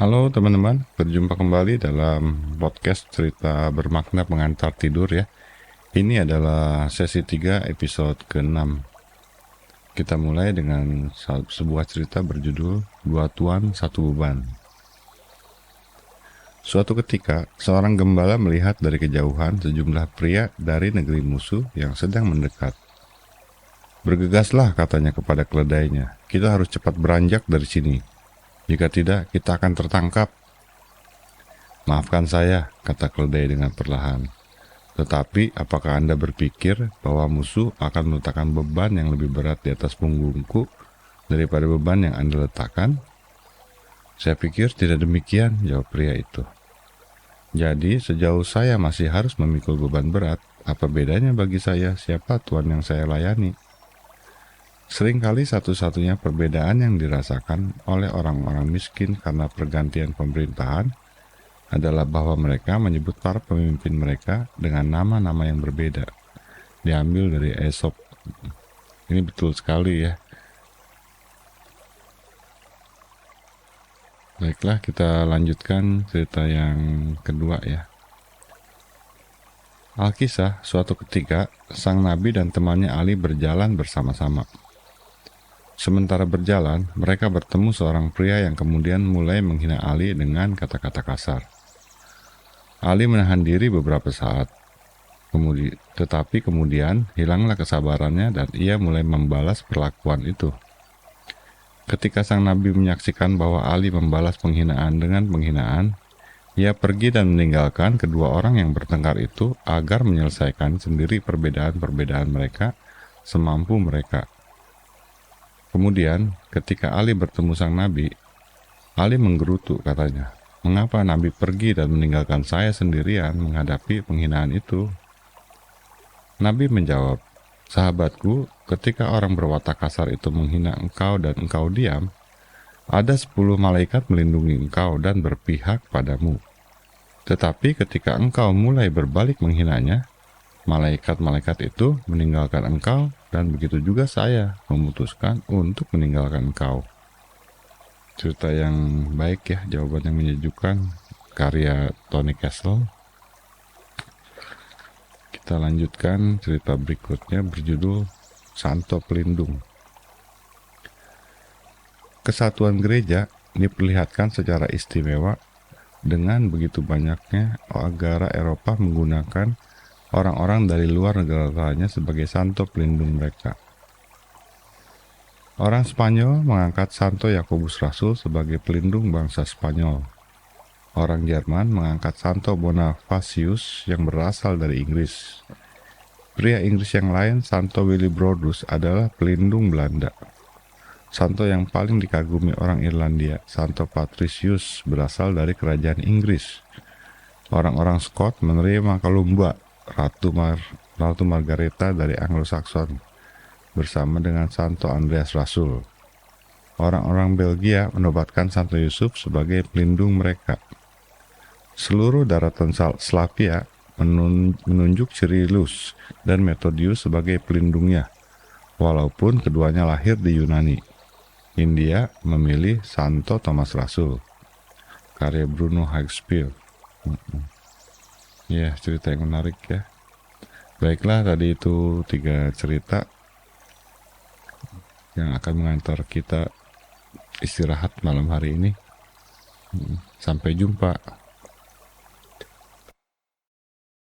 Halo teman-teman, berjumpa kembali dalam podcast cerita bermakna pengantar tidur ya. Ini adalah sesi 3 episode ke-6. Kita mulai dengan sebuah cerita berjudul Dua Tuan Satu Beban. Suatu ketika, seorang gembala melihat dari kejauhan sejumlah pria dari negeri musuh yang sedang mendekat. Bergegaslah katanya kepada keledainya, kita harus cepat beranjak dari sini. Jika tidak, kita akan tertangkap. Maafkan saya, kata keledai dengan perlahan. Tetapi, apakah Anda berpikir bahwa musuh akan meletakkan beban yang lebih berat di atas punggungku daripada beban yang Anda letakkan? Saya pikir tidak demikian, jawab pria itu. Jadi, sejauh saya masih harus memikul beban berat, apa bedanya bagi saya siapa tuan yang saya layani? Seringkali satu-satunya perbedaan yang dirasakan oleh orang-orang miskin karena pergantian pemerintahan adalah bahwa mereka menyebut para pemimpin mereka dengan nama-nama yang berbeda. Diambil dari Aesop. Ini betul sekali ya. Baiklah, kita lanjutkan cerita yang kedua ya. Alkisah, suatu ketika, sang nabi dan temannya Ali berjalan bersama-sama. Sementara berjalan, mereka bertemu seorang pria yang kemudian mulai menghina Ali dengan kata-kata kasar. Ali menahan diri beberapa saat, tetapi kemudian hilanglah kesabarannya dan ia mulai membalas perlakuan itu. Ketika sang nabi menyaksikan bahwa Ali membalas penghinaan dengan penghinaan, ia pergi dan meninggalkan kedua orang yang bertengkar itu agar menyelesaikan sendiri perbedaan-perbedaan mereka semampu mereka. Kemudian, ketika Ali bertemu sang nabi, Ali menggerutu katanya, "Mengapa nabi pergi dan meninggalkan saya sendirian menghadapi penghinaan itu?" Nabi menjawab, "Sahabatku, ketika orang berwatak kasar itu menghina engkau dan engkau diam, ada 10 malaikat melindungi engkau dan berpihak padamu. Tetapi ketika engkau mulai berbalik menghinanya, malaikat-malaikat itu meninggalkan engkau dan begitu juga saya memutuskan untuk meninggalkan engkau." Cerita yang baik ya, jawaban yang menyejukkan, karya Tony Castle. Kita lanjutkan cerita berikutnya berjudul Santo Pelindung. Kesatuan gereja diperlihatkan secara istimewa dengan begitu banyaknya negara Eropa menggunakan orang-orang dari luar negaranya sebagai santo pelindung mereka. Orang Spanyol mengangkat Santo Yakobus Rasul sebagai pelindung bangsa Spanyol. Orang Jerman mengangkat Santo Bonifacius yang berasal dari Inggris. Pria Inggris yang lain, Santo Willibrordus, adalah pelindung Belanda. Santo yang paling dikagumi orang Irlandia, Santo Patricius, berasal dari kerajaan Inggris. Orang-orang Scott menerima Columba, Ratu Margareta dari Anglo-Saxon, bersama dengan Santo Andreas Rasul. Orang-orang Belgia menobatkan Santo Yusuf sebagai pelindung mereka. Seluruh daratan Slavia menunjuk Cyrillus dan Methodius sebagai pelindungnya, walaupun keduanya lahir di Yunani. India memilih Santo Thomas Rasul, karya Bruno Hagespear. Ya, cerita yang menarik ya. Baiklah, tadi itu 3 cerita yang akan mengantar kita istirahat malam hari ini. Sampai jumpa.